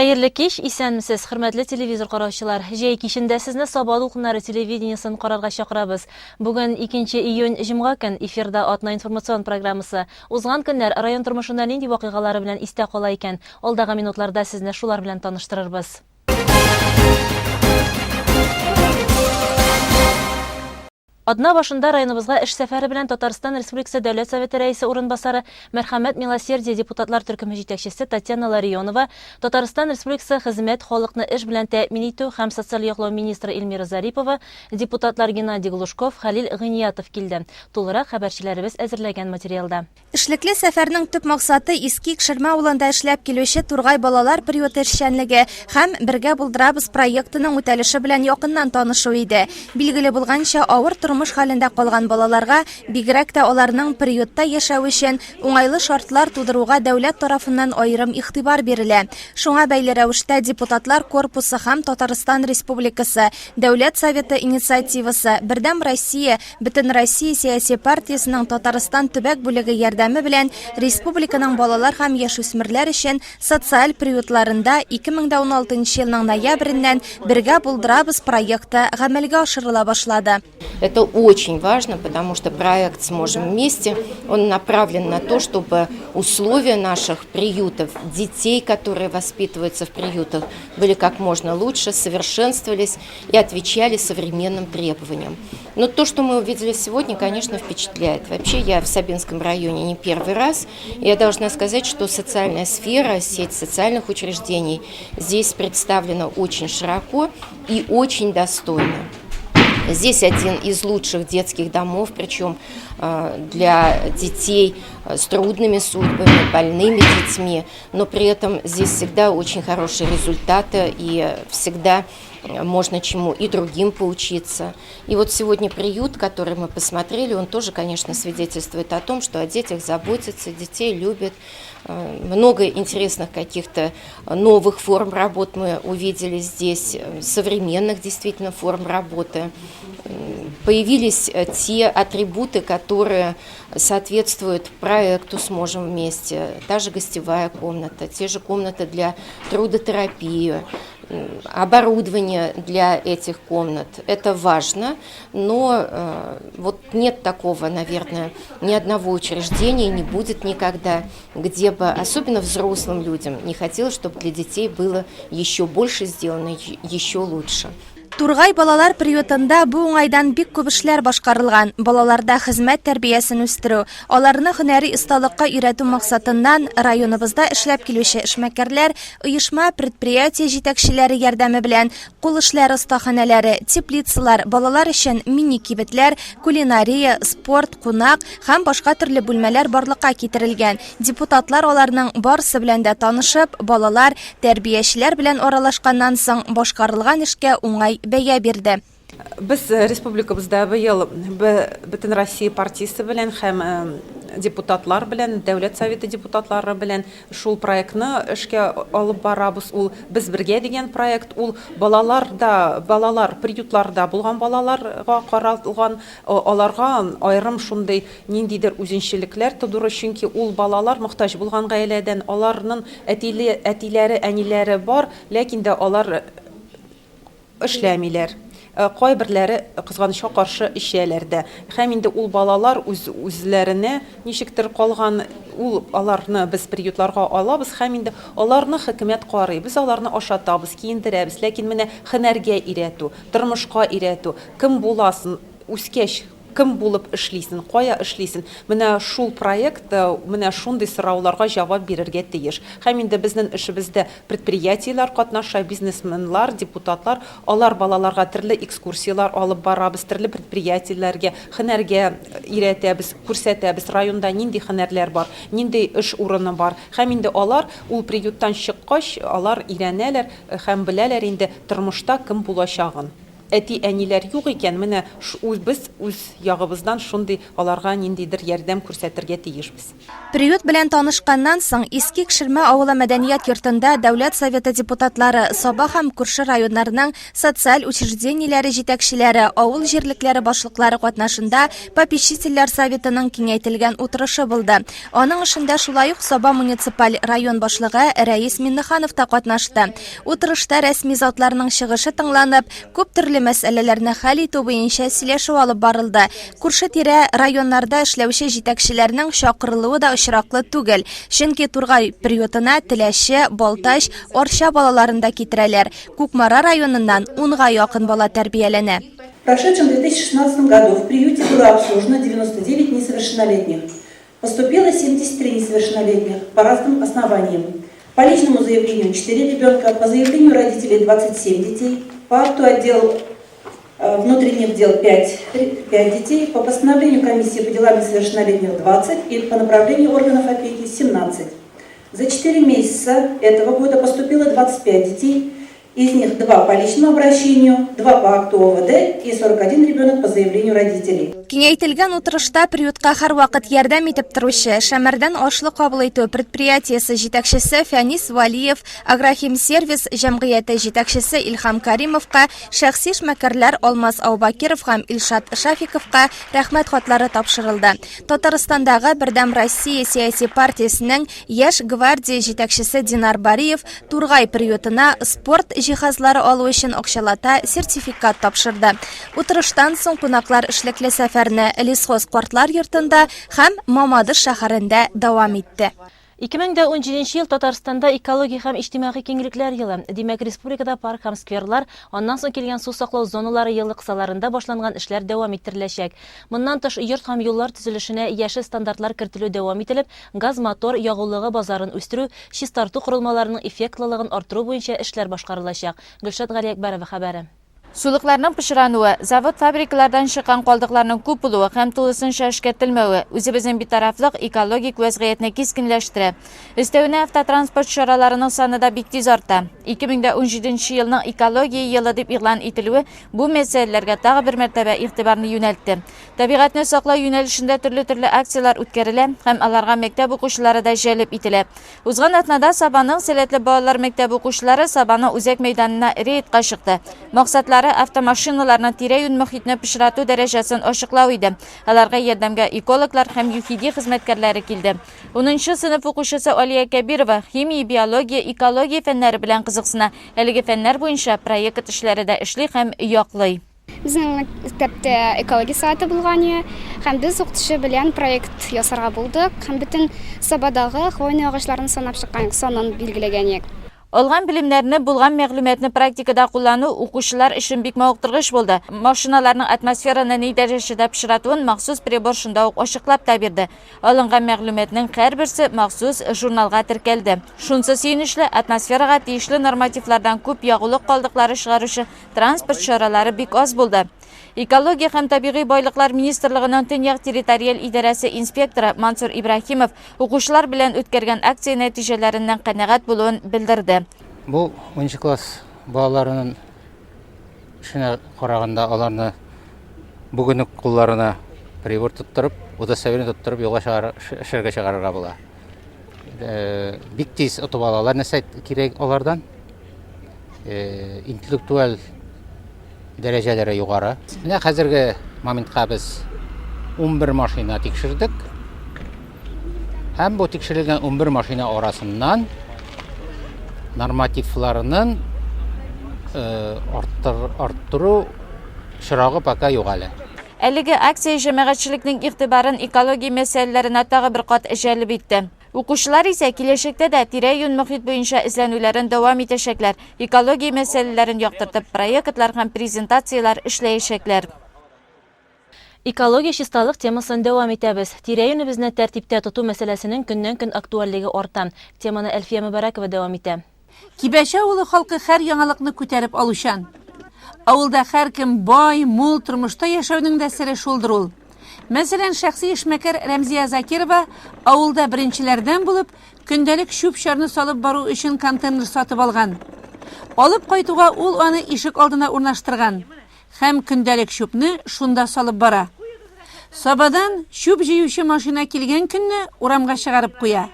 Хәерле кич, исәнмесез, хөрмәтле телевизор караучылар. Җәй кичендә сезне Сабаду куннары телевидениесын карарга чакырабыз. Бүген 2 июнь җомга көн эфирда атна информацион программасы. Узган көннәр район тормышында нинди вакыйгалары белән истә кала икән? Алдагы минутларда сезне шулар белән таныштырырбыз. Атна башында районыбызга эш сәфәре белән Татарстан Республикасы Дәүләт Советы рәисе урынбасары Мәрхәмәт Милосердие депутатлар төркеме җитәкчесе Татьяна Ларионова, Татарстан Республикасы Хезмәт, халыкны эш белән тәэмин итү һәм социаль яклау министры Эльмира Зарипова, депутатлар Геннадий Глушков, Хәлил Гыниятов килде. Тулырак хәбәрчеләребез әзерләгән материалда. Эшлекле сәфәрнең төп максаты Искик Шырма авылында эшләп килүче Тургай балалар приюты эшчәнлеге һәм Бергә булдырабыз проектының үтәлеше белән якыннан танышу иде. Билгеле булганча, авыр тормыш хәлендә калган балаларга, бигрәк тә аларның приютта яшәү өчен уңайлы шартлар тудыруга дәүләт тарафыннан аерым игътибар бирелә. Шуңа бәйле рәвештә депутатлар корпусы һәм Татарстан Республикасы Дәүләт Советы инициативасы Бердәм Россия, Бөтен Россия сияси партиясының Татарстан төбәк бүлеге ярдәме белән республиканың балалар һәм яшүсмерләр өчен социаль приютларында 2016 елның ноябреннән Бергә булдырабыз проекты гамәлгә ашырыла башлады. Это очень важно, потому что проект «Сможем вместе», он направлен на то, чтобы условия наших приютов, детей, которые воспитываются в приютах, были как можно лучше, совершенствовались и отвечали современным требованиям. Но то, что мы увидели сегодня, конечно, впечатляет. Вообще, я в Сабинском районе не первый раз. И я должна сказать, что социальная сфера, сеть социальных учреждений здесь представлена очень широко и очень достойно. Здесь один из лучших детских домов, причем для детей с трудными судьбами, больными детьми, но при этом здесь всегда очень хорошие результаты и всегда можно чему и другим поучиться. И вот сегодня приют, который мы посмотрели, он тоже, конечно, свидетельствует о том, что о детях заботятся, детей любят. Много интересных каких-то новых форм работ мы увидели здесь, современных действительно форм работы. Появились те атрибуты, которые соответствуют проекту «Сможем вместе». Та же гостевая комната, те же комнаты для трудотерапии, оборудование для этих комнат. Это важно, но вот нет такого, наверное, ни одного учреждения, не будет никогда, где бы, особенно взрослым людям, не хотелось, чтобы для детей было еще больше сделано, еще лучше. Тургай балалар приютында бу уңайдан бик күп эшләр башкарылган. Балаларда хезмәт тәрбиясен үстерү, аларны һөнәри осталыкка өйрәтү максатыннан районыбызда эшләп килүче эшмәкәрләр, оешма, предприятие җитәкчеләре ярдәме белән кул эшләре остаханәләре, теплицалар, балалар өчен мини-кибетләр, кулинария, спорт, кунак һәм башка төрле бүлмәләр барлыкка китерелгән. Депутатлар аларның барысы белән дә танышып, балалар, тәрбиячеләр белән аралашканнан соң башкарылган эшкә уңай бәя бирде. Без республикабызда быел Бөтен Россия партиясе белән һәм депутатлар белән, Дәүләт Советы депутатлары белән шул проектны эшкә алып барабыз. Ул без бергә дигән проект, ул балалар приютларда булган балаларга каралган, аларга аерым шундый ниндидер үзенчәлекләр тудыру, чөнки ул балалар мохтаҗ булган гаиләдән, аларның әтиләре, әниләре бар, ләкин дә алар эшләмиләр. Кайберләре кызганычка каршы эшләләр дә. Һәм инде ул балалар үзләренә ничектер калган, аларны без приютларга алабыз, һәм инде аларны хөкүмәт карый. Без аларны ашатабыз, киендерәбез, ләкин менә һөнәргә өйрәтү, тормышка өйрәтү, кем буласын, үскәч кем булып эшлисен, кая эшлисен. Менә шул проект, менә шундый сорауларга җавап бирергә тиеш. Һәм инде безнең эшебездә предприятиеләр катнаша, бизнесменнар, депутатлар, алар балаларга төрле экскурсиялар алып барабыз, төрле предприятиеләргә, һөнәргә өйрәтәбез, күрсәтәбез, районда нинди һөнәрләр бар, нинди эш урыны бар. Һәм инде алар ул приюттан чыккач, алар өйрәнәләр һәм беләләр инде тормышта кем булачагын. әти әниләр юк икән, менә без үз ягыбыздан шундый аларга ниндидер ярдәм күрсәтергә тиешбез. Приют белән танышканнан соң Иске Кишермә авылы мәдәният йортында Дәүләт Советы депутатлары, Саба һәм күрше районнарның социаль учреждениеләре җитәкчеләре, авыл җирлекләре башлыклары катнашында попечительләр советының киңәйтелгән утырышы булды. Аның эшендә шулай ук Саба муниципаль район башлыгы Рәис Миннеханов та катнашты. Утырышта рәсми затларның чыгышы тыңланып, күп төрле мәсьәләләрне хәл итү буенча сөйләшү алып барылды. Күрше-тирә районнарда эшләүче җитәкчеләрнең чакырылуы да очраклы түгел. Чөнки Тургай приютына Теләче, Балтач, Орча балаларын да китерәләр. Кукмара районыннан 10-га якын бала тәрбияләнә. В прошедшем 2016 году в приюте было обслужено 99 несовершеннолетних. Поступило 73 несовершеннолетних по разным основаниям. По личному заявлению 4 ребенка, по заявлению родителей 27 детей, по акту отдел внутренних дел 5 детей, по постановлению комиссии по делам несовершеннолетних 20 и по направлению органов опеки 17. За 4 месяца этого года поступило 25 детей, из них 2 по личному обращению, 2 по акту ОВД и 41 ребенок по заявлению родителей. Киңәйтелгән утырышта приютка һәрвакыт ярдәм итеп торучы Шәмәрдән ашлы кабул итү предприятиесе җитәкчесе Фәнис Валиев, Агрохим сервис җәмгыяте җитәкчесе Илһам Каримовка, шәхси эшмәкәрләр Алмаз Аубакиров һәм Илшат Шафиковка рәхмәт хатлары тапшырылды. Татарстандагы Бердәм Россия сияси партиясенең яшь гвардия җитәкчесе Динар Бариев Тургай приютына спорт җиһазлары алу өчен акчалата сертификат тапшырды. Утырыштан соң кунаклар эшлекле сәфәрне Лисхоз картлар йортында һәм Мамадыш шәһәрендә дәвам итте. 2017 ел Татарстанда экология һәм иҗтимагый киңлекләр елы. Димәк, республикада парк һәм скверлар, аннан соң килгән су саклау зоналары елы кысаларында башланган эшләр дәвам иттереләчәк. Моннан тыш йорт һәм юллар төзелешенә яшел стандартлар кертелү дәвам ителеп, газ мотор ягулыгы базарын үстерү, чистарту корылмаларының эффектлылыгын арттыру буенча эшләр башкарылачак. Гөлшат Галиәкбәрова хәбәре. Сулыкларның пышырануы, завод-фабрикалардан шыққан қалдықларның көп болуы һәм тулысынча эшкәртелмәүе үзебезнең битарафлык экологик вәзгыятьне кискенләштерә. Өстәвенә автотранспорт чараларының саны да бик тиз арта. 2017 елның экология елы дип игълан ителүе бу мәсьәләләргә тагы бер мәртәбә игътибарны юнәлтте. Табигатьне саклау юнәлешендә төрле акциялар үткәрелә һәм аларга мәктәп укучылары да җәлеп ителә. Узган атнада Сабаның сәләтле балалар мәктәп укучылары Сабаның үзәк мәйданына рейдка чыкты. Максатлары автомашиналарның тирә-юнь мөхитне пычрату дәрәҗәсен ачыклау иде. Аларга ярдәмгә экологлар һәм ЮХИДИ хезмәткәрләре килде. 10нчы сыйныф укучысы Алия Кәбирова химия, биология, экология фәннәре белән кызыксына. Әлеге фәннәр буенча проект эшләре дә эшли һәм яклый. Безнең мәктәптә экология сәгате булган, һәм без укытучы белән проект ясарга булдык, һәм бөтен Сабадагы хвойный агачларын санап чыккан, санын билгеләгән. Алган билимнәрне, булган мәгълүматны практикада куллану укучылар өчен бик мавыктыргыч булды. Машиналарның атмосфераны ни дәрәҗәдә пычратуын махсус прибор шунда ук ачыклап та бирде. Алынган мәгълүматның һәрберсе махсус журналга теркәлде. Шунсы сөйнешле атмосферага тиешле нормативлардан күп ягулык калдыклары чыгаручы транспорт чаралары бик аз булды. Экология һәм табигый байлыклар министрлыгының Төньяк территориаль идарәсе инспекторы Мансур Ибрахимов укучылар белән үткәргән акция нәтиҗәләреннән канәгать булуын белдерде. Бу 10 класс балаларының эшенә караганда аларны бүген үк кулларына прибор тоттырып, удостоверение тоттырып юлга эшәргә чыгарырга була. Бик тиз отып алалар, нәрсә кирәк алардан. Интеллектуаль дәрәҗәләре югары. Менә хәзерге моментка без 11 машина тикшердек. Һәм бу тикшерелгән 11 машина арасыннан нормативларының арттыру чирагы пока юк әле. Әлеге акция җәмәгатьчелекнең игътибарын экология мәсьәләләренә тагы бер кат җәлеп итте. Укучылар исә киләчәктә дә тирә-юнь мөхит буенча эзләнүләрен дәвам итәчәкләр. Экология мәсьәләләрен яктыртып, проектлар һәм презентациялар эшләячәкләр. Экология чисталык темасын дәвам итәбез. Тирә-юнебезне тәртиптә тоту мәсьәләсенең көннән-көн актуальлыгы арта. Теманы Әлфия Мөбәрәкова дәвам итә. Кибәчә авылы халкы һәр яңалыкны күтәреп алучан. Авылда һәркем бай, мул тормышта яшәүнең дә сире шулдыр ул. Мәсәлән, шәхси эшмәкәр Рәмзия Закирова авылда беренчеләрдән булып, көндәлек шүп-чарны салып бару өчен контейнер сатып алган. Алып кайтуга ул аны ишек алдына урнаштырган. һәм көндәлек шупны шунда салып бара. Сабадан шуп җыючы машина килгән көнне урамга чыгарып куя.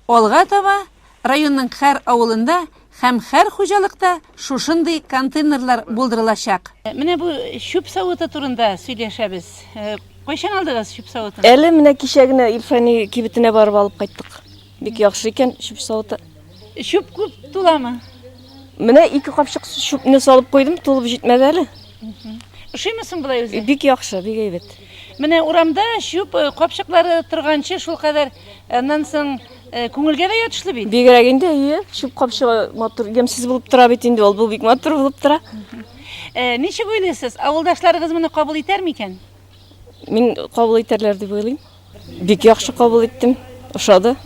Алга таба районның һәр авылында һәм һәр хуҗалыкта шушындый контейнерлар булдырылачак. Менә бу шуп савыты турында сөйләшәбез. Кайчан алдыгыз шуп савытын? Әле менә кичә генә Илфани кибетенә барып алып кайттык. Бик яхшы икән шуп савыты. Шуп күп туламы? Менә 2 капчык шупны салып куйдым, тулып җитмәде әле. Ошыймысың булай үзе? Бик яхшы, бик әйбәт. Менә урамда шуп капчыклары торганчы шул кадәр аннан соң күңелгә дә ятышлы бит. Бигрәк инде, шуп капчыгы матур, ямсыз булып тора бит инде, ул бу бик матур булып тора. Ничек уйлыйсыз? Авылдашларыгыз моны кабул итәр микән? Мин кабул итәрләр дип уйлыйм. Бик яхшы кабул иттем. Ошады.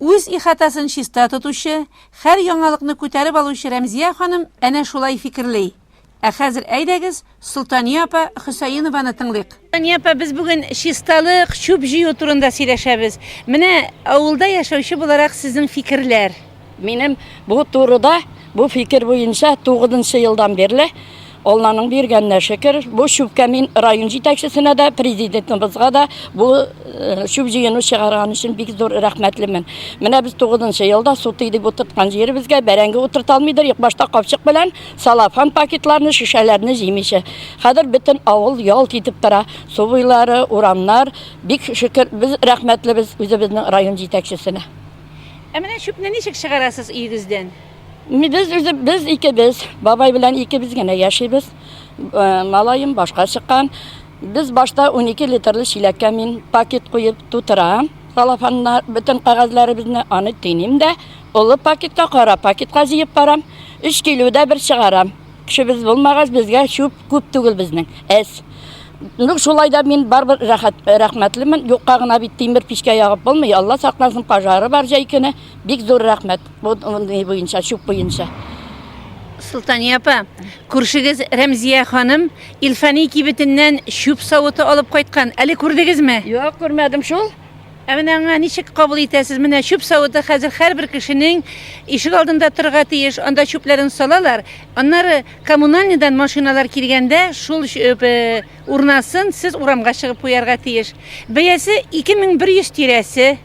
Үз ихатасын чиста тотучы, һәр яңалыкны күтәреп алучы Рәмзия ханым әнә шулай фикерлей. Ә хәзер әйдәгез Султания апа Хөсәйнованы тыңлыйк. Султания апа, без бүген чисталык, шуп җыю турында сөйләшәбез. Менә авылда яшәүче буларак сезнең фикерләр. Минем бу турыда, бу фикер буенча 9нчы елдан бирле Алланың биргәненә шөкер, бу шупка мин район җитәкчесенә дә, президентыбызга да бу шуп җыюны чыгарган өчен бик зур рәхмәтлемен. Менә без 9нчы елда сутый дип утырткан җиребезгә бәрәңге утырта алмыйдыр, юк башта капчык белән салафан пакетларны, шишәләрне җимичә. Хәзер бөтен авыл ялт итеп тора. Су буйлары, урамнар, бик шөкер, без рәхмәтлебез үзебезнең район җитәкчесенә. Менә шупны ничек чыгарасыз өйегездән? Biz ikimiz, babay bilen ikimiz gene yaşayız. Malayım başka çıkan. Biz başta 12 litrli şilekке min paket koyup tuturam. Salafanlar, bütün kağızlarımızı anı tinim de. Olu paketka kara paketka ziyip baram. 3 kiloda bir çıgaram. Kişi biz bulmağız bizge şup küp tügül bizden. Şulayda min barbar rahmetlimin. Yokka gına bittiğim bir pişke yağıp olmuyor. Allah saklasın pajarı var jaykını. Bik zor rahmet. Bu boyunca, şup boyunca. Султания апа, күршегез Рәмзия ханым Илфани кибетеннән шуп савыты алып кайткан. Әле күрдегезме? Юк, күрмәдем шул. Менә аңа ничек кабул итәсез? Менә шуп савыты хәзер һәрбер кешенең ишек алдында торырга тиеш, анда шупларын салалар. Аннары коммунальныйдан машиналар килгәндә шул урнасын сез урамга чыгып куярга тиеш. Бәясе 2100 тирәсе.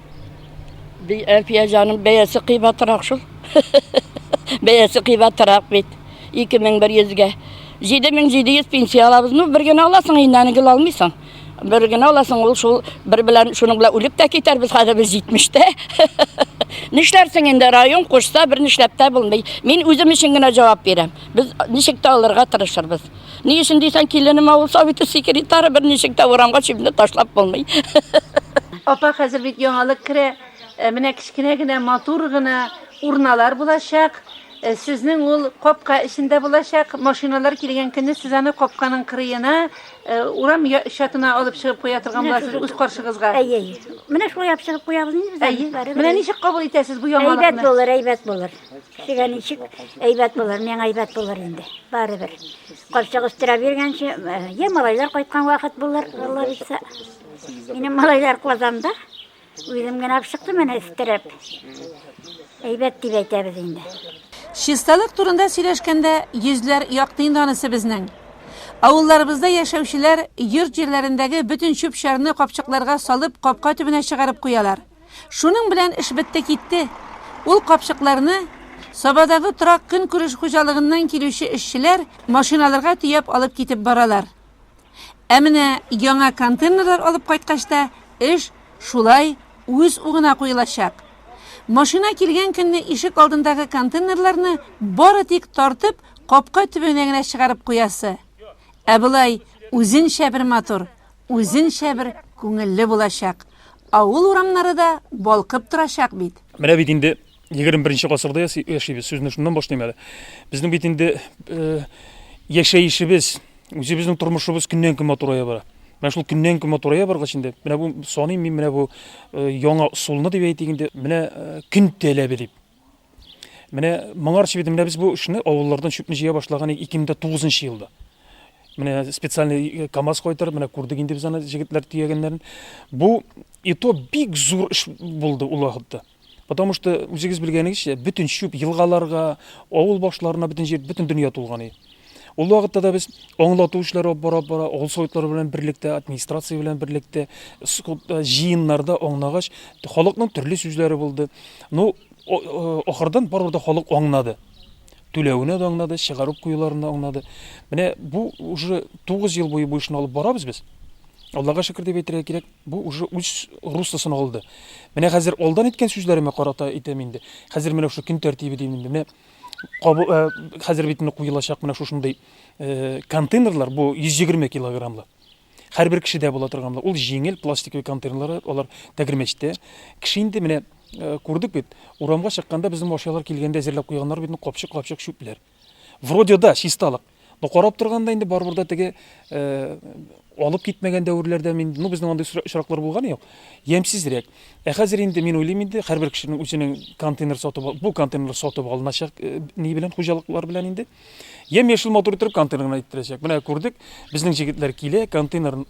Әлфия жаным, бәясе кыйбатырак шул. Бәясе кыйбатырак бит. 2100-гә. 7700 пенсия алабызмы? Бер генә аласың, иннән гел алмыйсың. Бер генә аласың, ул шул бер белән шуның белән үлеп тә китәр, без хәзер 70-тә. Нишләрсең инде район кушса, бер нишләп тә булмый. Мин үзем өчен генә җавап бирәм. Без ничек тә алырга тырышырбыз. Ни өчен дисәң, киленем авыл советы секретары бер ничек тә урамга чибне ташлап булмый. Апа, хәзер бит яңалык керә. Менә кичкенә генә матур гына урналар булачак. Сезнең ул капка эчендә булачак. Машиналар килгән көнне сез аны капканың кырыена, урам чатына алып чыгып куя торган буласыз үз каршыгызга. Менә шулай яп чыгып куябыз инде. Менә ничек кабул итәсез бу яңалыкны? Әйбәт булыр. Кешегә ничек әйбәт булыр, миңа әйбәт булыр инде. Барыбер. Капчык үстерә биргәнче, я малайлар кайткан вакыт булыр, Алла билсә. Минем малайлар кызамда. Үзем генә чыкты менә үстереп. Әйбәт дип әйтәбез инде. Чисталык турында сөйләшкәндә йөзләр яктый данысы безнең. Авылларыбызда яшәүчеләр йорт җирләрендәге бөтен чүп-чарны капчыкларга салып, капка төбенә чыгарып куялар. Шуның белән эш бетте китте. Ул капчыкларны Сабадагы торак көн күреш хуҗалыгыннан килүче эшчеләр машиналарга төяп алып китеп баралар. Ә менә яңа контейнерлар алып кайткачта эш шулай үз угына куелачак. Машина килгән көнне ишек алдындагы контейнерларны бары тик тартып, капка төбенә генә чыгарып куясы. Ә булай үзенчә бер матур, үзенчә бер күңелле булачак. Авыл урамнары да балкып торачак бит. Менә бит инде 21-нче гасырда яшибез, сүзне шуннан башлыйм әле. Безнең бит инде яшәешебез, үзебезнең тормышыбыз көннән-көн матурая бара. Мен шул көннән-көн матурая баргач инде, менә бу саныйм мин менә бу яңа усулны дип әйтегәндә, менә көн таләбе дип. Менә моңарчы бит менә без бу эшне авыллардан чүпне җыя башлаган 2009 елда. Менә специальный КАМАЗ кайтырып, менә күрдек инде без аны җегетләр төягәннәрен. Бу ито бик зур эш булды ул вакытта. Потому что үзегез белгәнегезчә, бөтен чүп елгаларга, авыл башларына бөтен җир, бөтен дөнья тулган иде. Ул вакытта да без аңлату эшләре бара, авыл советлары белән берлектә, администрация белән берлектә, җыеннарда аңлагач, халыкның төрле сүзләре булды. Ну, ахырдан барыбер да халык аңлады. Түләвенә дә аңлады, чыгарып куюларына аңлады. Менә бу уже 9 ел буе бу эшне алып барабыз без. Аллага шөкер дип әйтергә кирәк, бу уже үз руслысын алды. Менә хәзер алдан әйткән сүзләремә карата әйтәм инде. Хәзер менә шушы көн тәртибе дим инде. Менә хәзер бит куелачак менә шушындай контейнерлар, бу 120 килограммлы. Һәрбер кешедә була торганлар. Ул җиңел пластиковый контейнерлар, алар тәгәрмәчтә. Кеше инде менә күрдек бит, урамга чыкканда безнең машиналар килгәндә әзерләп куйганнар бит, капчык чүпләр. Вроде да чисталык. Но карап торганда инде барыбер да теге алып китмәгән дәверләрдә мин, безнең андый очраклар булган юк. Ямсизрәк. Хәзер инде мин уйлыйм инде һәрбер кешенең үзенең контейнер сатып, бу контейнерлар сатып алыначак ни белән, хуҗалыклар белән инде. Яшел мотор итеп контейнерны иттерәчәк. Менә күрдек, безнең җегетләр килә, контейнерын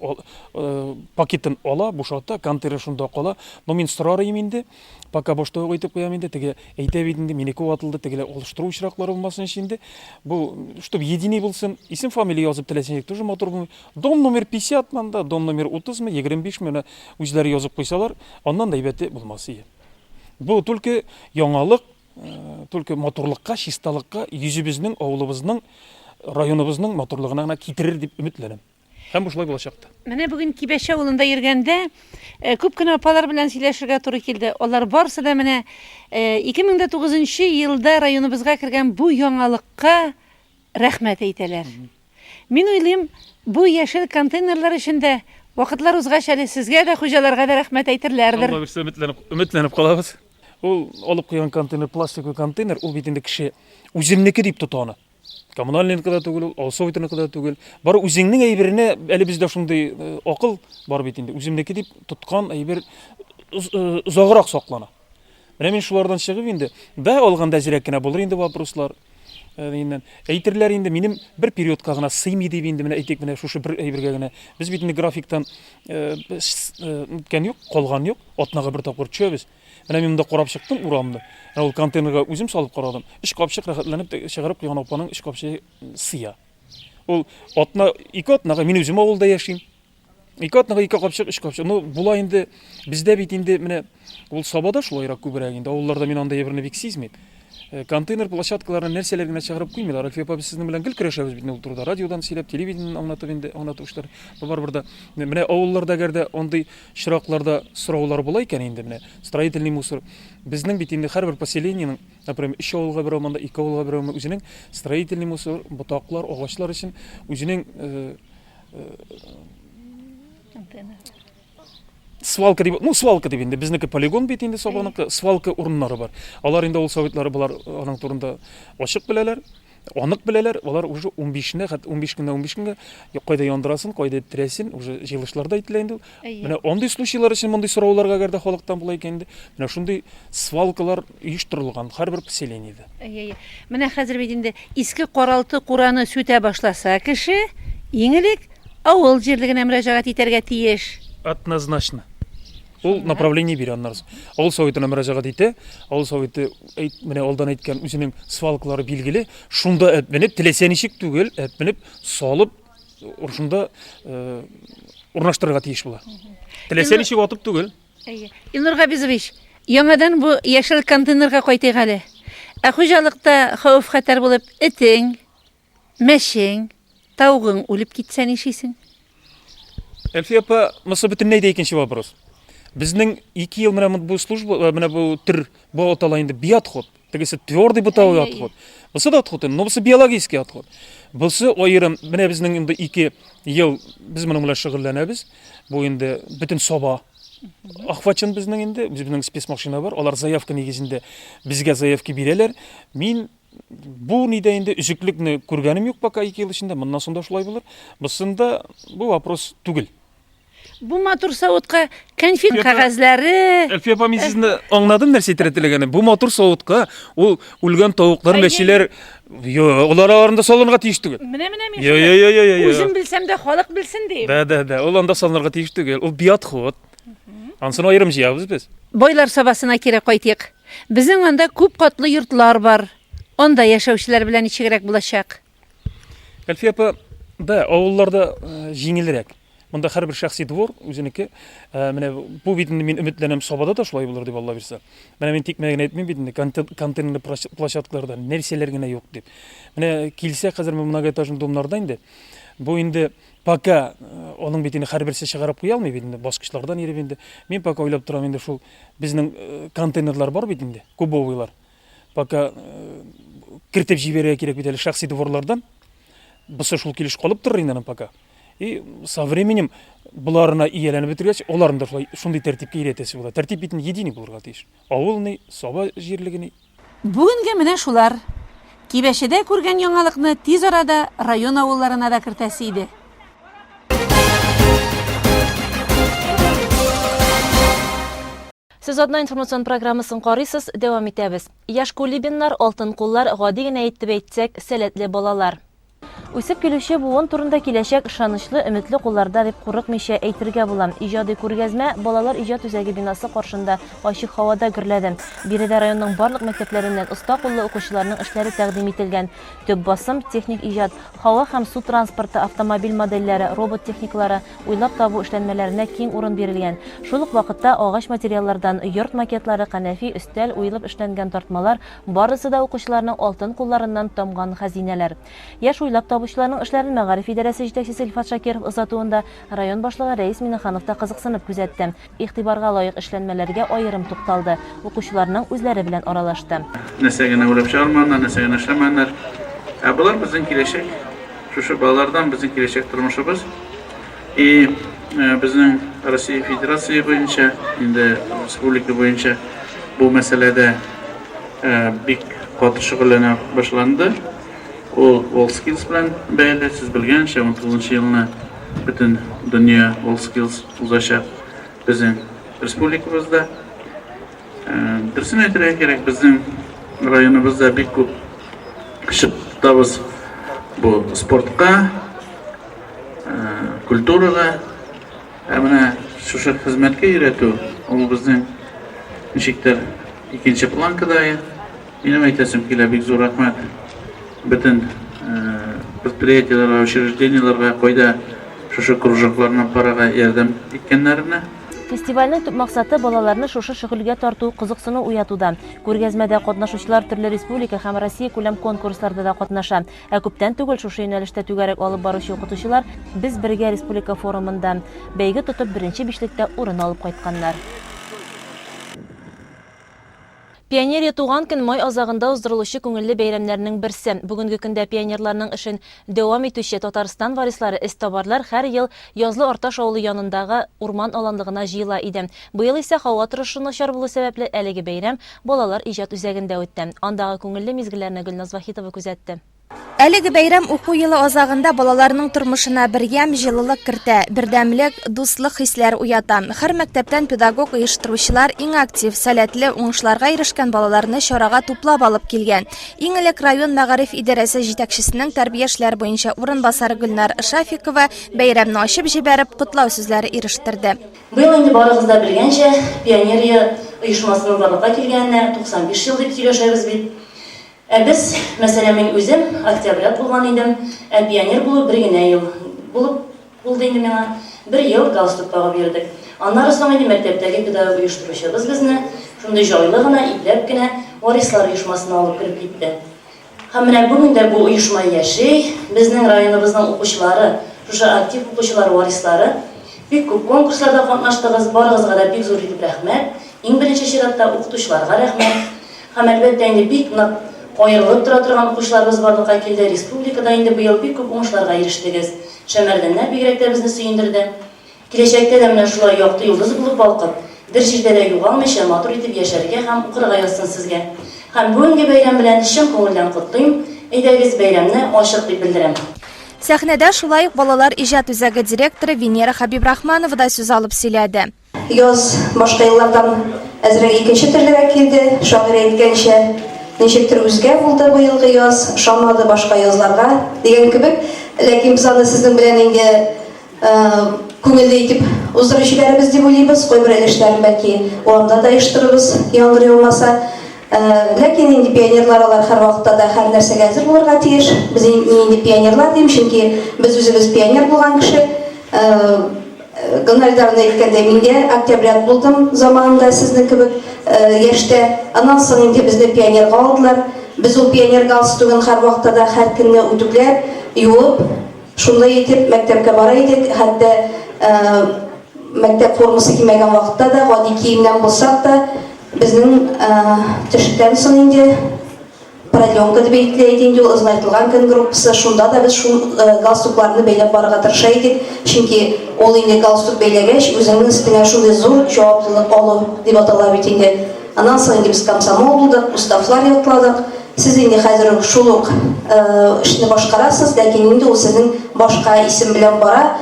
пакетын ала, бушата, контейнер шунда кала. Но мин сорарым инде, пока башта әйтеп куям инде, теге әйтә бит инде, минеке ватылды, тегеләр алыштыру очраклары булмасын инде. Бу, чтобы единый булсын, исем фамилия язып теләсәк, тоже мотор булмый. Дом номер 50 мында, дом номер 30 мы, 25 мы үзләре язып куйсалар, аннан да әйбәте булмас иде. Бу только яңалык, только моторлыкка, чисталыкка, йөзебезнең, авылыбызның, районыбызның моторлыгына гына китерер дип өметләнәм. Һәм бу шулай булачак та. Менә бүген Кибәш авылында йөргәндә күп кенә апалар белән сөйләшергә туры килде. Алар барсы да менә 2009 елда районыбызга кергән бу яңалыкка рәхмәт әйтәләр. Мин уйлыйм, бу яшел контейнерлар эчендә вакытлар узгач әле сезгә дә, хуҗаларга да рәхмәт әйтерләрдер. Алла бирсә өметләнеп калабыз. Ул алып куйган контейнер, пластиковый контейнер, ул бит инде кеше үземнеке дип тота аны. Коммунальныкы да түгел, Алсовитныкы да түгел. Бары үзеңнең әйберенә, әле бездә шундый акыл бар бит инде. Үземнеке дип тоткан әйбер узаграк саклана. Менә мин шулардан чыгып инде, да алганда зирәк кенә булыр инде вопрослар. Әйтерләр инде минем бер периодка гына сыймый дип инде, менә әйтик, менә шушы бер әйбергә генә. Без бит инде графиктан үткән юк, калган юк, атнага бер тапкыр төшәбез. Менә мин монда карап чыктым урамны. Ул контейнерга үзем салып карадым. Эш капчык рәхәтләнеп чыгарып куйган апаның эш капчыгы сыя. Ул атна, 2 атнага мин үзем авылда яшим. 2 атнага 2 капчык, эш капчык. Ну, була инде бездә бит инде менә ул Сабада шулайрак күбрәк инде. Авылларда мин анда ябырны бик сизмим. Контейнер площадкаларын нәрсәләр генә чыгарып куймыйлар. Альфия сезнең белән гел көрәшәбез бит ул турыда. Радиодан сөйләп, телевидениедән аңлатып инде, аңлатучылар. Барбыр да менә авылларда гәрдә андый чиракларда сораулар була икән инде менә. Строительный мусор. Безнең бит инде һәрбер поселениенең, например, 3 авылга бер оманда, 2 авылга бер оманда үзенең строительный мусор, ботаклар, агачлар өчен үзенең свалка дип, свалка дип инде безнеке полигон бит инде Сабаныкы, свалка урыннары бар. Алар инде ул советлары булар аның турында ачык беләләр, анык беләләр. Алар уже 15-не, 15 көнгә кайда яндырасын, кайда терәсен, уже җыелышларда әйтелә инде. Менә андый случайлар өчен мондый сорауларга гәрдә халыктан була икән инде. Менә шундый свалкалар оештырылган һәрбер поселениедә. Менә хәзер бит инде иске Каралты Кураны сүтә башласа, кеше иңелек авыл җирлегенә мөрәҗәгать итәргә тиеш. Однозначно. Ул направление бирә аннары. Авыл советына мөрәҗәгать итә. Авыл советы менә алдан әйткән үзенең свалкалары билгеле. Шунда әпменеп теләсә ничек түгел, әпменеп салып шунда урнаштырырга тиеш була. Теләсә ничек атып түгел. Илнур Габизович, яңадан бу яшел контейнерга кайтыйк әле. Хуҗалыкта хәвеф-хәтәр булып этең, мәшең, таугың үлеп китсә нишисең? Әлфия апа, мосы бөтенләй дә икенче вопрос. Безнең 2 ел менә бу служба, менә бу төр, бу атала инде биотход. Тегесе твердый бытовой отход. Бусы да отход, но бусы биологический отход. Бусы аерым, менә безнең инде 2 ел без моның белән шөгыльләнәбез. Бу инде бөтен Саба ахватчан безнең инде, безнең спецмашина бар. Алар заявка нигезендә безгә заявка бирәләр. Мин бу нидә инде үзеклекне күргәнем юк пока 2 ел эчендә. Моннан соң да шулай булыр. Бусында бу вопрос түгел. Бу матур савытка конфет кагазлары. Әлфия апа, мин сезне аңладым нәрсә әйтергә теләгәнем. Бу матур савытка ул үлгән тавыклар, мәчеләр, алар арасында салынырга тиеш түгел. Менә мин Үзем белсәм дә халык белсен дип. Да, ул анда салынырга тиеш түгел. Ул биотход. Ансын аерым җыябыз без. Байлар сабасына кире кайтыйк. Безнең анда күп катлы йортлар бар. Анда яшәүчеләр белән ничегрәк булачак? Әлфия апа, да, авылларда жеңілірек. Монда һәрбер шәхси двор үзенеке. Менә бу битне мин өметләнәм, Сабада да шулай булыр дип Алла бирсә. Менә мин тик мәгънә әйтмим битне, контейнер площадкаларда нәрсәләр генә юк дип. Менә килсә хәзер многоэтажный домнарда инде. Бу инде пока аның битне һәрберсе чыгарып куя алмый битне, баскычлардан йөреп инде. Мин пока уйлап торам инде шул безнең контейнерлар бар бит инде, кубовыйлар. Пока кертеп җибәрергә кирәк бит әле шәхси дворлардан. Бусы шул килеш калып торыр инде пока. И со временем буларына ияләнеп бетергәч, оларны да шундый тәртипкә өйрәтәсе була. Тәртип битен единый булырга тиеш. Авылны, Саба җирлегене. Бүгенге менә шулар. Кибәшедә күргән яңалыкны тиз арада район авылларына да кертәсе иде. Сез одна информацион программасын карыйсыз, дәвам итәбез. Яш кулибиннар, алтын куллар, гади генә әйтеп әйтсәк, сәләтле балалар. Үсеп килүче буын турында киләчәк ышанычлы, өметле кулларда дип курыкмыйча әйтергә була. Иҗади күргәзмә балалар иҗат үзәге бинасы каршында ачык һавада гөрләде. Биредә районның барлык мәктәпләреннән оста куллы укучыларның эшләре тәкъдим ителгән. Төп басым техник иҗат, һава һәм су транспорты, автомобиль модельләре, робот техникалары, уйлап табу эшләнмәләренә киң урын бирелгән. Шул ук вакытта агач материаллардан йорт макетлары, канәфи, өстәл, уйлап эшләнгән тартмалар, барысы да укучыларның алтын кулларыннан тамган хәзинәләр. Яшь уйлап табучыларның эшләрен мәгариф идарәсе җитәкчесе Илфат Шакиров озатуында район башлыгы Рәис Миннеханов та кызыксынып күзәтте. Игътибарга лаек эшләнмәләргә аерым тукталды. Укучыларның үзләре белән аралашты. Нәрсәгә уйлап чыгарманнар, нәрсәгә эшләмәннәр. Булар безнең киләчәк. Шушы балалардан безнең киләчәк тормышыбыз. И безнең Россия Федерация буенча, инде республика буенча бу мәсьәләдә бик каты шөгыльләнә башланды. Ул WorldSkills белән бәйле, сез белгәнчә, 19 елны бөтен дөнья WorldSkills узачак безнең республикабызда. Дөресен әйтергә кирәк, безнең районыбызда бик күп кешебез бу спортка, культурага, менә шушы хезмәткә өйрәтү, ул безнең ничектер икенче планкада. Минем әйтәсем килә, бик зур рәхмәт бөтен предприятиеләргә, учреждениеләргә, кайда шушы кружокларны парага ярдәм иткәннәренә. Фестивальнең төп максаты балаларны шушы шөгыльгә тарту, кызыксыну уятуда. Күргәзмәдә катнашучылар төрле республика һәм Россия күләм конкурсларда да катнаша. Күптән түгел шушы юнәлештә түгәрәк алып баручы укытучылар без бергә республика форумында бәйге тотып беренче бишлектә урын алып кайтканнар. Пионерия туган көн май азагында уздырылучы күңелле бәйрәмнәрнең берсе. Бүгенге көндә пионерларның эшен дәвам итүче Татарстан варислары эстабарлар һәр ел язлы Арташ авылы янындагы урман аланлыгына җыела иде. Быел исә һава торышы начар булу сәбәпле әлеге бәйрәм балалар иҗат үзәгендә үтте. Андагы күңелле мизгелләрне Гөлназ Вахитова күзәтте. Әлеге бәйрәм уку елы азагында балаларның тормышына бер ям җылылык кертә, бердәмлек, дуслык хисләр уята. Һәр мәктәптән педагог оештыручылар иң актив, сәләтле, уңышларга ирешкән балаларны чарага туплап алып килгән. Иң элек район мәгариф идарәсе җитәкчесенең тәрбия эшләре буенча урынбасары Гөлнар Шафикова бәйрәмне ачып җибәреп котлау сүзләре ирештерде. Быел инде барыгыз да белгәнчә, пионерия оешмасының барлыкка килгәненә 95 ел дип сөйләшәбез бит. Без, мәсәлән, мин үзем октябрят булган идем, пионер булып бер генә ел булды инде миңа. Бер ел галстук тагып йөрдек. Аннары соң инде мәктәптәге педагог оештыручыбыз безне шундый җайлы гына, ипләп кенә варислар оешмасына алып кирип китте. Һәм менә бүген дә бу оешма яши, безнең районыбызның укучылары, шушы актив укучылар, варислары бик күп конкурсларда катнаштыгыз, барыгызга да бик зур итеп рәхмәт. Иң беренче чиратта укытучыларга рәхмәт. Һәм әлбәттә инде бик аерылып тора торган укучыларыбыз барлыкка килде. Республикада инде быел бик күп уңышларга ирештегез. Шәмәрдәннәр бигрәк тә безне сөендерде. Киләчәктә дә менә шулай якты йолдыз булып балкып, бер җирдә дә югалмыйча матур итеп яшәргә һәм укырга язсын сезгә. Һәм бүгенге бәйрәм белән чын күңелдән котлыйм. Әйдәгез бәйрәмне ачык дип белдерәм. Сәхнәдә шулай ук балалар иҗат үзәге директоры Венера Хабибрахманова да сүз алып сөйләде. Яз башка еллардан әзрәк икенче төрлерәк килде, шагыйрь әйткәнчә. Ничектер үзгә булды быелгы яз, ошамады башка язларга дигән кебек. Ләкин без аны сезнең белән инде күңелле итеп уздырып җибәрәбез дип уйлыйбыз. Кайбер эшләрне бәлки урамда да оештырырбыз, яңгыр яумаса. Ләкин инде пионерлар алар һәр вакытта да һәр нәрсәгә әзер булырга тиеш. Без инде пионерлар дим, чөнки без үзебез пионер булган кеше. Гонорарда әйткәндә мин дә октябрят булдым заманында сезнең кебек яшьтә. Аннан соң инде безне пионерга алдылар. Без ул пионер галстугын һәр вакытта да һәр көнне үтүкләп, юып, шундай итеп мәктәпкә бара идек. Хәтта мәктәп формасы кимәгән вакытта да, гади киемнән булсак да, безнең төштән соң инде продленка дип әйтелә инде ул озынайтылган көн группасы, шунда да без шул галстукларны бәйләп барырга тырыша идек, чөнки ул инде галстук бәйләгәч үзеңнең өстеңә шундый зур җаваплылык алу дип атала бит инде. Аннан соң инде без комсомол булдык, уставлар ятладык. Сез инде хәзер шул ук эшне башкарасыз, ләкин инде ул сезнең башка исем белән бара,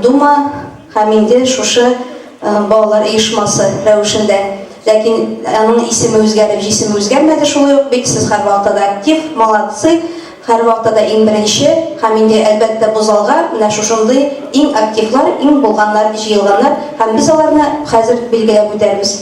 Дума һәм инде шушы балалар оешмасы рәвешендә. Ләкин аның исеме үзгәреп, җисеме үзгәрмәде, шулай ук бит сез һәр вакытта да актив, молодцы, һәр вакытта да иң беренче, һәм инде әлбәттә бу залга менә шушындый иң активлар, иң булганнар җыелганнар, һәм без аларны хәзер билгеләп үтәрбез.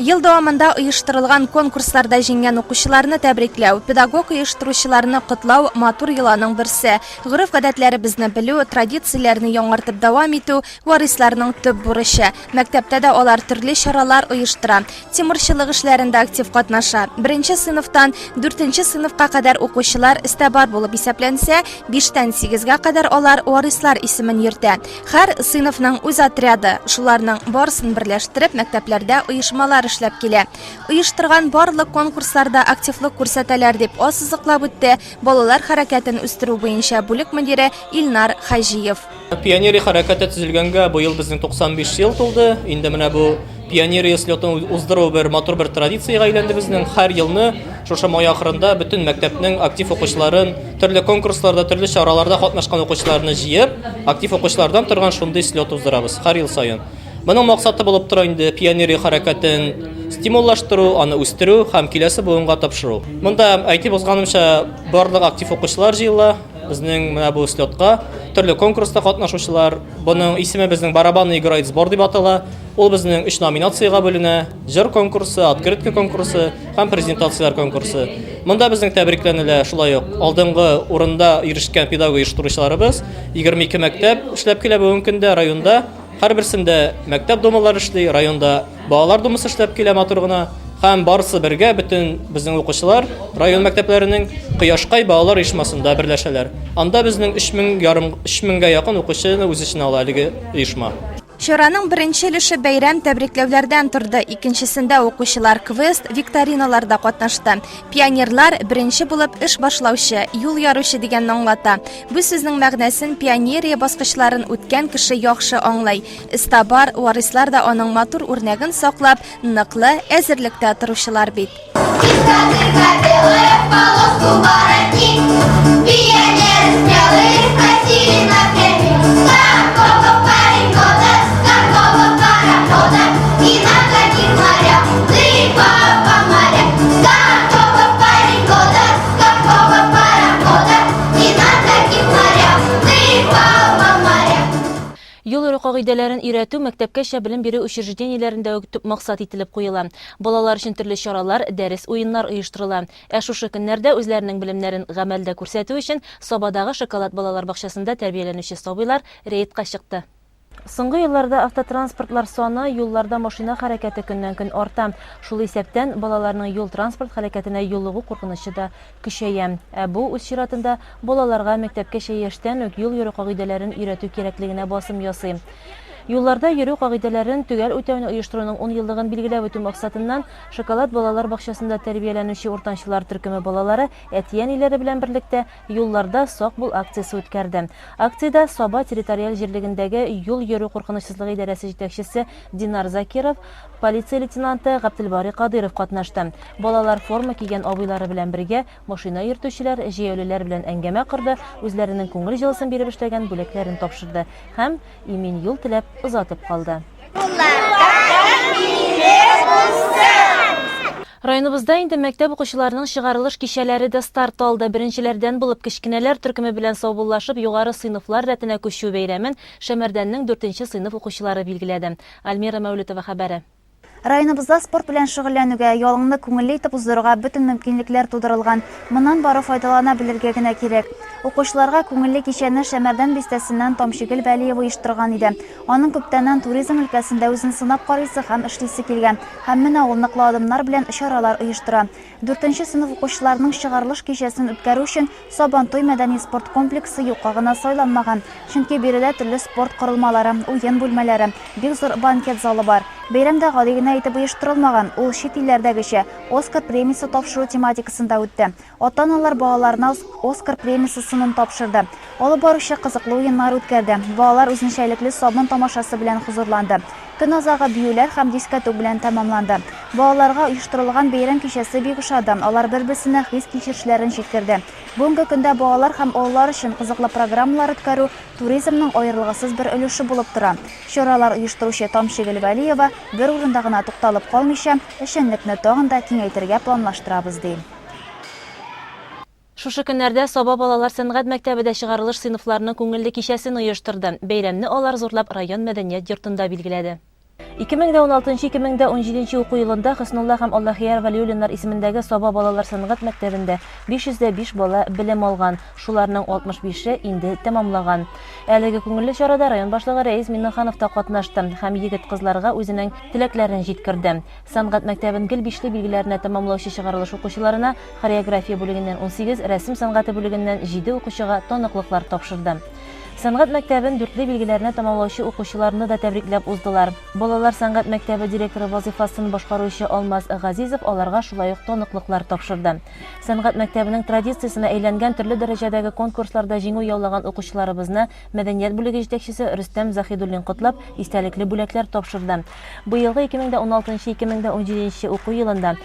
Ел дәвамында оештырылган конкурсларда җиңгән укучыларны тәбрикләү, педагог оештыручыларны котлау матур йоланың берсе. Гореф-гадәтләребезне белү, традицияләрне яңартып дәвам итү варисларның төп бурычы. Мәктәптә дә алар төрле чаралар оештыра. Тимерчылык эшләрендә актив катнаша. 1нче сыйныфтан 4нче сыйныфка кадәр укучылар истәбар булып исәпләнсә, 5тән 8гә кадәр алар варислар исемен йөртә. Һәр сыйныфның үз отряды, шуларның барысын берләштереп мәктәпләрдә оешмалар эшләп килә. Оештырган барлык конкурсларда активлык күрсәтәләр дип ассызыклап үтте балалар хәрәкәтен үстерү буенча бүлек мөдире Илнар Хаҗиев. Пионерия хәрәкәте төзелгәнгә бу ел безнең 95 ел тулды. Инде менә бу пионерия слетын уздыру бер матур бер традициягә әйләнде безнең. Һәр елны шушы май ахырында бөтен мәктәпнең актив укучыларын, төрле конкурсларда, төрле чараларда катнашкан укучыларны җыеп, актив укучылардан торган шундый слет уздырабыз һәр ел саен. Моның максаты булып тора инде пионерия хәрәкәтен стимуллаштыру, аны үстерү һәм киләсе буынга тапшыру. Монда әйтеп узганымча барлык актив укучылар җыела. Безнең менә бу слетка төрле конкурста катнашучылар, буның исеме безнең барабанный играет сбор дип атала. Ул безнең 3 номинациягә бүленә: җыр конкурсы, открытка конкурсы һәм презентациялар конкурсы. Монда безнең тәбрикләнелә шулай ук алдынгы урында ирешкән педагог оештыручыларыбыз 22 мәктәп эшләп килә бүгенге көндә районда. Һәр берсендә мәктәп думалары эшли, районда балалар думасы эшләп килә матур гына. Һәм барысы бергә бөтен безнең укучылар район мәктәпләренең Кояшкай балалар оешмасында берләшәләр. Анда безнең 3000-га якын укучыны үз эченә ала әлеге оешма. Чараның беренче өлеше бәйрәм тәбрикләүләрдән торды. Икенчесендә укучылар квест, викториналарда катнашты. Пионерлар беренче булып эш башлаучы, юл яручы дигәнне аңлата. Бу сүзнең мәгънәсен пионерия баскычларын үткән кеше яхшы аңлай. Истабар варислар да аның матур үрнәген саклап, ныклы әзерлектә торучылар бит. Юл йөрү кагыйдәләрен өйрәтү мәктәпкәчә белем бирү учреждениеләрендә төп максат итеп куела. Балалар өчен төрле чаралар, дәрес, уеннар оештырыла. Шушы көннәрдә үзләренең белемнәрен гамәлдә күрсәтү өчен Сабадагы Шоколад балалар бакчасында тәрбияләнүче сабыйлар рейдка чыкты. Соңгы елларда автотранспортлар саны, юлларда машина хәрәкәте көннән-көн арта. Шул исәптән балаларның юл транспорт хәрәкәтенә юллыгу куркынычы да көчәя. Бу үз чиратында балаларга мәктәпкәчә яшьтән үк юл йөрү кагыйдәләрен өйрәтү кирәклегенә басым ясый. Юлларда йөрү кагыйдәләрен төгәл үтәүне оештыруның 10 еллыгын билгеләп үтү максатыннан Шоколад балалар бакчасында тәрбияләнүче уртанчылар төркеме балалары әтиәниләре белән берлектә юлларда сак бул акциясе үткәрде. Акциядә Саба территориаль җирлегендәге юл йөрү куркынычсызлыгы идарәсе җитәкчесе Динар Закиров, полиция лейтенанты Габделбари Кадыров катнашты. Балалар форма кигән абыйлары белән бергә машина йөртүчеләр, җәяүлеләр белән әңгәмә кырды, үзләренең күңел җылысын биреп эшләгән бүләкләрен тапшырды һәм имин юл теләп озатып калды. Районыбызда инде мәктәп укучыларының чыгарылыш кичәләре дә старт алды. Беренчеләрдән булып кечкенәләр төркеме белән саубуллашып югары сыйныфлар рәтенә күчү бәйрәмен Шәмәрдәннең 4нче сыйныф укучылары билгеләде. Альмира Мәүлитова хәбәре. Районыбызда спорт белән шөгыльләнүгә, ялыңны күңелле итеп уздырырга бөтен мөмкинлекләр тудырылган. Моннан бары файдалана белергә генә кирәк. Укучыларга күңелле кичәне Шәмәрдән бистәсеннән Тамшигөл Бәлиева оештырган иде. Аның күптәннән туризм өлкәсендә үзен сынап карыйсы һәм эшлисе килгән. Һәм менә ул ныклы адымнар белән чаралар оештыра. 4нче сыйныф укучыларының чыгарылыш кичәсен үткәрү өчен Сабантуй мәдәни спорт комплексы юкка гына сайланмаган. Чөнки биредә төрле спорт корылмалары, уен бүлмәләре, бик зур банкет залы бар. Бәйрәмдә гади генә итеп оештырылмаган, ул чит илләрдәгечә Оскар премиясе тапшыру тематикасында үтте. Ата-аналар балаларына Оскар премиясын тапшырды. Алып баручы кызыклы уеннар үткәрде. Балалар үзенчәлекле сабын тамашасы белән хузурланды. Көн азагы биюләр һәм дискотек белән тәмамланды. Балаларга оештырылган бәйрәм кичәсе бик ошады. Алар бер-берсенә хис кичерешләрен җиткерде. Бүгенге көндә балалар һәм олылар өчен кызыклы программалар үткәрү туризмның аерылгысыз бер өлеше булып тора. Чаралар оештыручы Тамшигөл Бәлиева бер урында гына тукталып калмыйча, эшчәнлекне тагын да киңәйтергә планлаштырабыз ди. Шушы көннәрдә Саба балалар сәнгать мәктәбендә чыгарылыш сыйныфларының күңелле кичәсен оештырды. Бәйрәмне алар зурлап район мәдәният йортында билгеләде. 2016-2017 уку елында Хөснулла һәм Аллаһияр Вәлиуллиннар исемендәге Саба балалар сәнгать мәктәбендә 505 бала белем алган, шуларның 65-е инде тәмамлаган. Әлеге күңелле чарада район башлыгы Рәис Миннеханов та катнашты һәм егет-кызларга үзенең теләкләрен җиткерде. Сәнгать мәктәбен гел бишле билгеләренә тәмамлаучы чыгарылыш укучыларына хореография бүлегеннән 18, рәсем сәнгате бүлегеннән 7 укучыга тоныклыклар тапшырды. Сәнгать мәктәбен дүртле билгеләренә тәмамлаучы укучыларны да тәбрикләп уздылар. Балалар сәнгать мәктәбе директоры вазифасын башкаручы Алмаз Газизов аларга шулай ук тоныклыклар тапшырды. Сәнгать мәктәбенең традициясенә әйләнгән төрле дәрәҗәдәге конкурсларда җиңү яулаган укучыларыбызны мәдәният бүлеге җитәкчесе Рөстәм Захидуллин котлап, истәлекле бүләкләр тапшырды. Быелгы 2016-2017 уку елында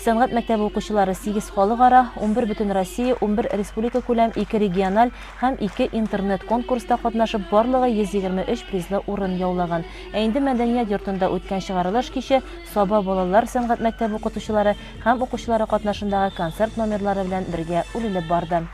сәнгать мәктәбе укучылары 8 халыкара, 11 бөтен Россия, 11 республика күләм, 2 региональ һәм 2 интернет конкурста катнашып, барлыгы 123 призлы урын яулаган. Ә инде мәдәният йортында үткән чыгарылыш кичә Саба балалар сәнгать мәктәбе укытучылары һәм укучылары катнашындагы концерт номерлары белән бергә үрелеп барды.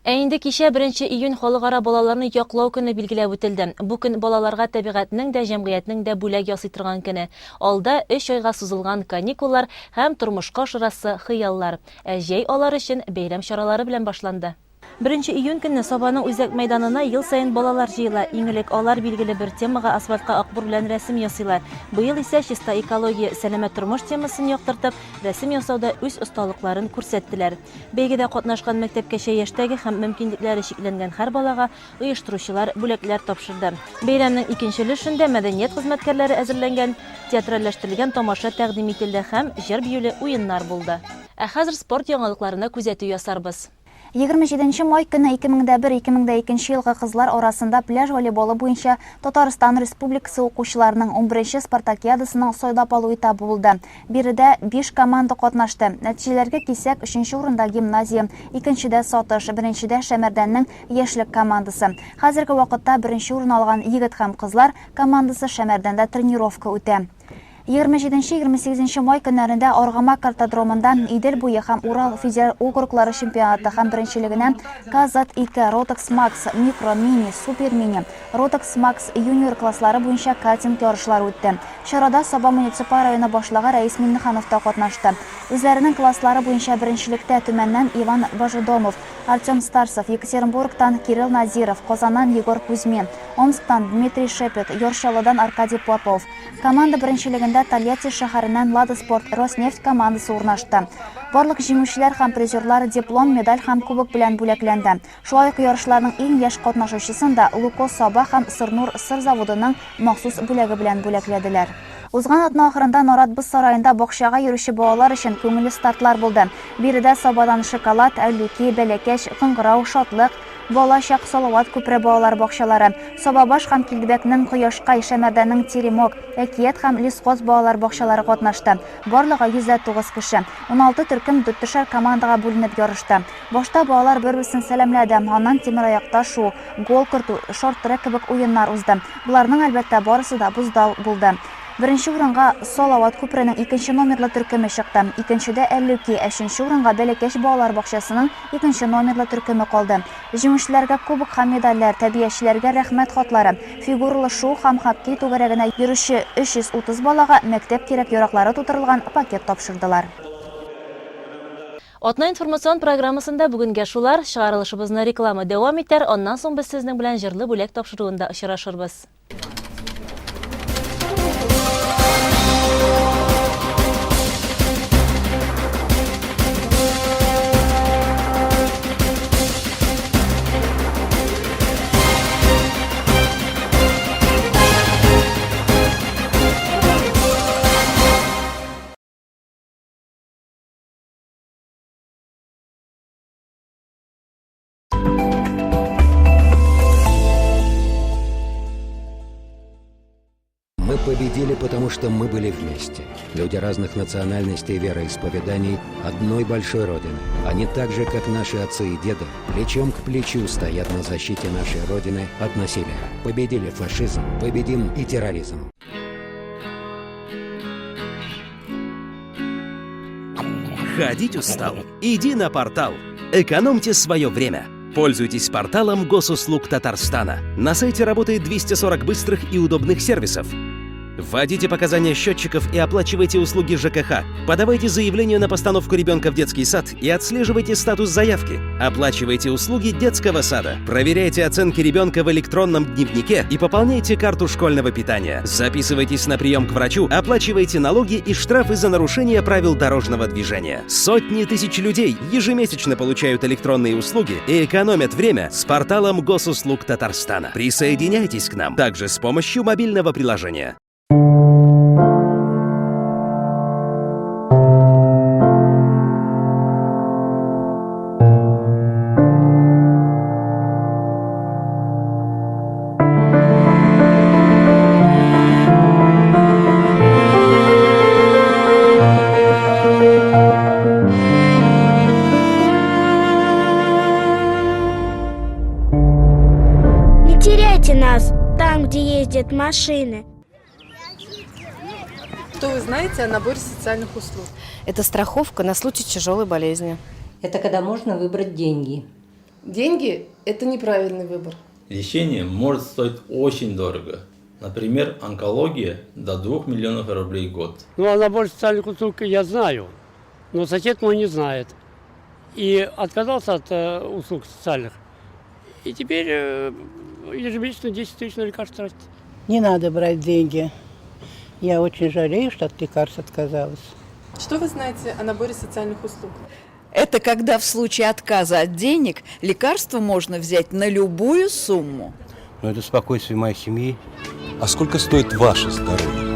Ә инде кичә 1 июнь халыкара балаларны яклау көне билгеләп үтелде. Бу көн балаларга табигатьнең дә, җәмгыятьнең дә бүләк ясый торган көне. Алда 3 айга сузылган каникуллар һәм тормышка ашырасы хыяллар. Ә җәй алар өчен бәйрәм чаралары белән башланды. 1 июнь көнне Сабаның үзәк мәйданына ел сайын балалар җыела. Иң элек алар билгеле бер темага асфальтка акбур белән рәсем ясыйлар. Быел исә чиста экология, сәламәт тормыш темасын яктыртып, рәсем ясауда үз осталыкларын күрсәттеләр. Бәйгедә катнашкан мәктәпкәчә яшьтәге һәм мөмкинлекләре чикләнгән һәр балага оештыручылар бүләкләр тапшырды. Бәйрәмнең икенче өлешендә мәдәният хезмәткәрләре әзерләнгән, театральләштерелгән тамаша тәкъдим ителде һәм җыр-биюле уеннар булды. Ә хәзер спорт яңалыкларына күзәтү ясарбыз. 27 май көне 2001-2002 елгы кызлар арасында пляж волейболы буенча Татарстан Республикасы укучыларының 11-нче спартакиадасының сайлап алу этабы булды. Биредә 5 команда катнашты. Нәтиҗәләргә килсәк, 3нче урында гимназия, 2нчедә Сатыш, 1нчедә Шәмәрдәннең яшьлек командасы. Хәзерге вакытта 1нче урын алган егет һәм кызлар командасы Шәмәрдәндә тренировка үтә. 27-28 май көннәрендә Аргама картодромында Идел буе һәм Урал федераль округлары чемпионаты һәм беренчелегенә Казат-2, Rotax Max, Micro, Mini, Super Mini, Rotax Max юниор класслары буенча картинг ярышлары үтте. Чарада Саба муниципаль районы башлыгы Рәис Миннеханов та катнашты. Үзләренең класслары буенча беренчелектә Төмәннән Иван Бажедомов, Артем Старцев, Екатеринбургтан Кирилл Назиров, Казаннан Егор Кузьмин, Омсктан Дмитрий Шепет, Йоршалыдан Аркадий Попов. Команда беренчелегендә Тольятти шәһәреннән Лада Спорт Роснефть командасы урнашты. Барлык җиңүчеләр һәм призерлар диплом, медаль һәм кубок белән бүләкләнде. Шулай ук ярышларның иң яшь катнашучысын да Луко Саба һәм Сырнур сыр заводының махсус бүләге белән бүләкләделәр. Узган атна ахырында Норатбыз сараенда бакчага йөрүче балалар өчен күңелле стартлар булды. Биредә Сабадан шоколад, әллүки, бәләкәч, кыңгырау, шатлык, Балачак, Салават күпре балалар бакчалары, Сабабаш һәм Килдебәкнең Кояшкай, Шәмәрдәннең Теремок, Әкият һәм Лисхоз балалар бакчалары катнашты. Барлыгы 109 кеше. 16 төркем 4 командага бүленеп ярышты. Башта балалар бер-берсен сәламләде, аннан тимер аякта шу, гол кертү, шорт-трек кебек уеннар узды. Буларның әлбәттә барысы да бузда булды. Birinchi o'ringa Salovat ko'prining 2 nomerli turkumi chiqdi. Ikkinchida Әллүки, 3-chi o'ringa Bələkəş bolalar bog'chasining 2 nomerli turkumi qoldi. Jimoshchilarga kubok ham medallar, tabiatchilarga rahmat xotlari, figurali show ham xokkey to'garagida yurishi 330 bolaga maktab kerak-yo'roqlari to'tirilgan paket topshirdilar. Отна информацион программасында бүгінге шулар, шығарылышыбызны реклама дәвам итәр, оннан соң біз сезнең белән җырлы бүләк тапшыруында очрашырбыз. Мы победили, потому что мы были вместе. Люди разных национальностей и вероисповеданий одной большой Родины. Они так же, как наши отцы и деды, плечом к плечу стоят на защите нашей Родины от насилия. Победили фашизм, победим и терроризм. Ходить устал? Иди на портал. Экономьте свое время. Пользуйтесь порталом госуслуг Татарстана. На сайте работает 240 быстрых и удобных сервисов. Вводите показания счетчиков и оплачивайте услуги ЖКХ. Подавайте заявление на постановку ребенка в детский сад и отслеживайте статус заявки. Оплачивайте услуги детского сада. Проверяйте оценки ребенка в электронном дневнике и пополняйте карту школьного питания. Записывайтесь на прием к врачу, оплачивайте налоги и штрафы за нарушение правил дорожного движения. Сотни тысяч людей ежемесячно получают электронные услуги и экономят время с порталом госуслуг Татарстана. Присоединяйтесь к нам также с помощью мобильного приложения. Не теряйте нас там, где ездят машины. Что вы знаете о наборе социальных услуг? Это страховка на случай тяжелой болезни. Это когда можно выбрать деньги. Деньги – это неправильный выбор. Лечение может стоить очень дорого. Например, онкология до 2 миллионов рублей в год. Ну, о наборе социальных услуг я знаю, но сосед мой не знает. И отказался от услуг социальных. И теперь ежемесячно 10 тысяч на лекарства тратит. Не надо брать деньги. Я очень жалею, что от лекарств отказалась. Что вы знаете о наборе социальных услуг? Это когда в случае отказа от денег лекарство можно взять на любую сумму. Но это спокойствие моей семьи. А сколько стоит ваше здоровье?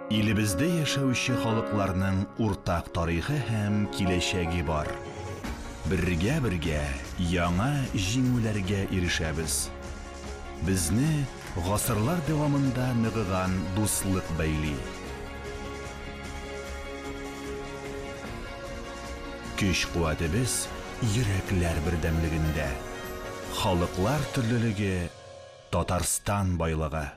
Илебездә яшәүче халыкларның уртак тарихы һәм киләчәге бар. Бергә яңа җиңүләргә ирешәбез. Безне гасырлар дәвамында ныгыган дуслык бәйли. Көч-куәтебез йөрәкләр бердәмлегендә. Халыклар төрлелеге, Татарстан байлыгы.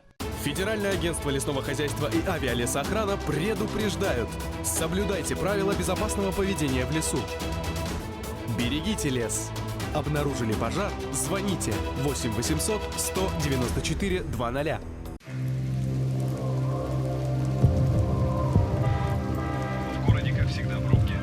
Федеральное агентство лесного хозяйства и авиалесоохрана предупреждают: соблюдайте правила безопасного поведения в лесу. Берегите лес. Обнаружили пожар? Звоните 8 800 194 200. В городе, как всегда, пробки.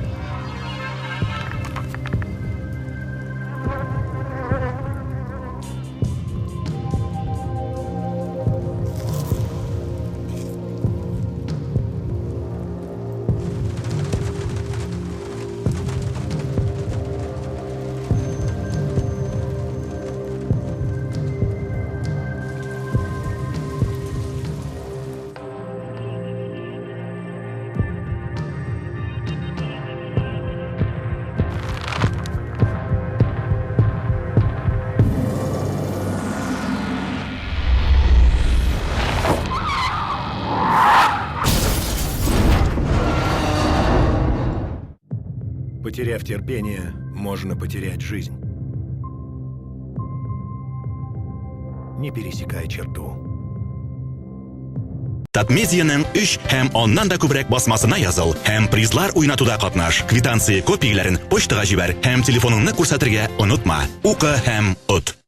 Потеряв терпение, можно потерять жизнь. не пересекая черту. Татмедианың 3 һәм оннан да күбрәк басмасына языл һәм призлар уйнатуда катнаш. Квитанция копияләрен почтага җибәр һәм телефоныңны күрсәтергә онытма. Укы һәм ут.